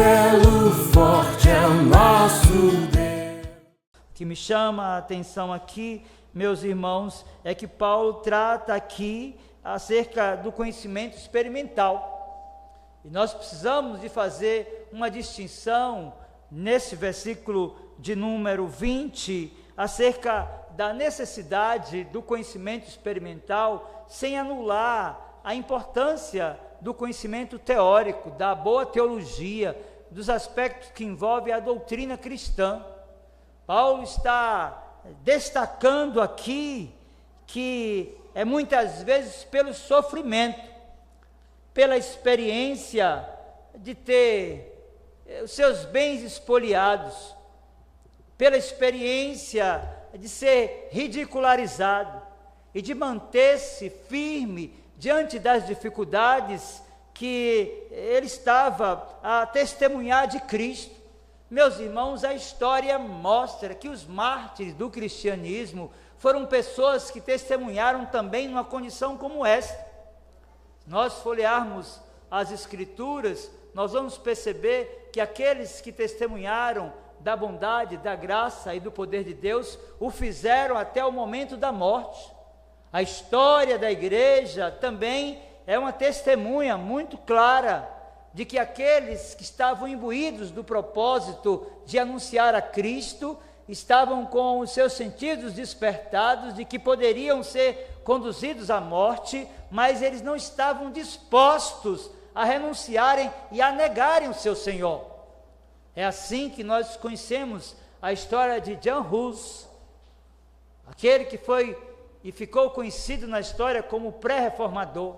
Castelo forte é o nosso Deus. O que me chama a atenção aqui, meus irmãos, é que Paulo trata aqui acerca do conhecimento experimental. E nós precisamos de fazer uma distinção nesse versículo de número 20, acerca da necessidade do conhecimento experimental, sem anular a importância do conhecimento teórico, da boa teologia, dos aspectos que envolvem a doutrina cristã. Paulo está destacando aqui que é muitas vezes pelo sofrimento, pela experiência de ter os seus bens espoliados, pela experiência de ser ridicularizado e de manter-se firme diante das dificuldades que ele estava a testemunhar de Cristo. Meus irmãos, a história mostra que os mártires do cristianismo foram pessoas que testemunharam também numa condição como esta. Se nós folhearmos as Escrituras, nós vamos perceber que aqueles que testemunharam da bondade, da graça e do poder de Deus, o fizeram até o momento da morte. A história da igreja também é uma testemunha muito clara de que aqueles que estavam imbuídos do propósito de anunciar a Cristo, estavam com os seus sentidos despertados de que poderiam ser conduzidos à morte, mas eles não estavam dispostos a renunciarem e a negarem o seu Senhor. É assim que nós conhecemos a história de John Hus, aquele que foi e ficou conhecido na história como pré-reformador,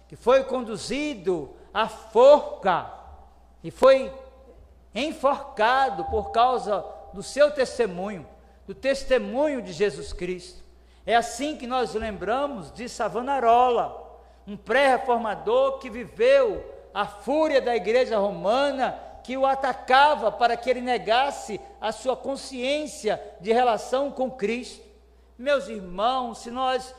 que foi conduzido à forca e foi enforcado por causa do seu testemunho, do testemunho de Jesus Cristo. É assim que nós lembramos de Savonarola, um pré-reformador que viveu a fúria da igreja romana, que o atacava para que ele negasse a sua consciência de relação com Cristo. Meus irmãos, se nós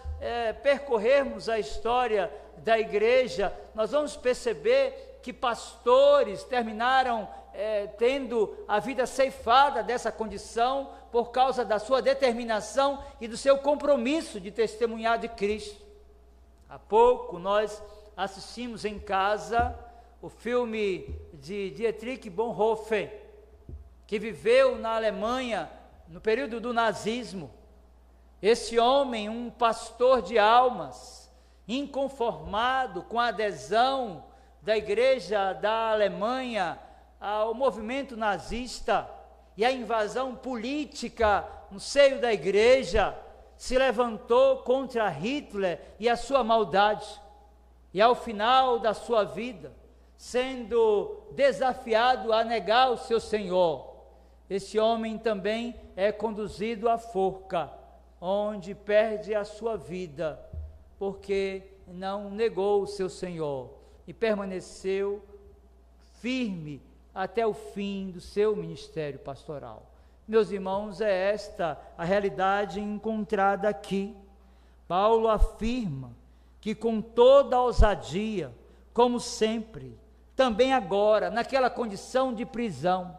percorrermos a história da igreja, nós vamos perceber que pastores terminaram tendo a vida ceifada dessa condição por causa da sua determinação e do seu compromisso de testemunhar de Cristo. Há pouco nós assistimos em casa o filme de Dietrich Bonhoeffer, que viveu na Alemanha no período do nazismo. Esse homem, um pastor de almas, inconformado com a adesão da igreja da Alemanha ao movimento nazista e a invasão política no seio da igreja, se levantou contra Hitler e a sua maldade. E ao final da sua vida, sendo desafiado a negar o seu Senhor, esse homem também é conduzido à forca, onde perde a sua vida, porque não negou o seu Senhor e permaneceu firme até o fim do seu ministério pastoral. Meus irmãos, é esta a realidade encontrada aqui. Paulo afirma que com toda a ousadia, como sempre, também agora, naquela condição de prisão,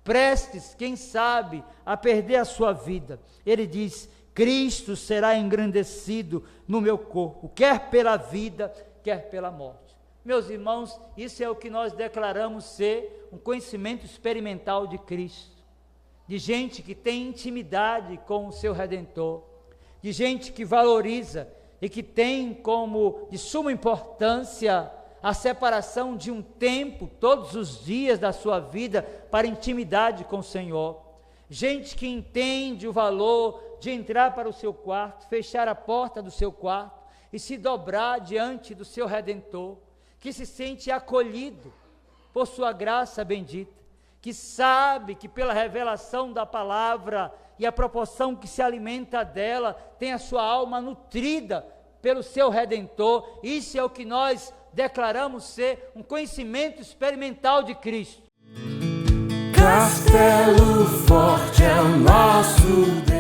prestes, quem sabe, a perder a sua vida, ele diz: Cristo será engrandecido no meu corpo, quer pela vida, quer pela morte. Meus irmãos, isso é o que nós declaramos ser um conhecimento experimental de Cristo, de gente que tem intimidade com o seu Redentor, de gente que valoriza e que tem como de suma importância a separação de um tempo, todos os dias da sua vida, para intimidade com o Senhor. Gente que entende o valor de entrar para o seu quarto, fechar a porta do seu quarto e se dobrar diante do seu Redentor, que se sente acolhido por sua graça bendita, que sabe que pela revelação da palavra e a proporção que se alimenta dela, tem a sua alma nutrida pelo seu Redentor. Isso é o que nós declaramos ser um conhecimento experimental de Cristo. Castelo forte é o nosso Deus.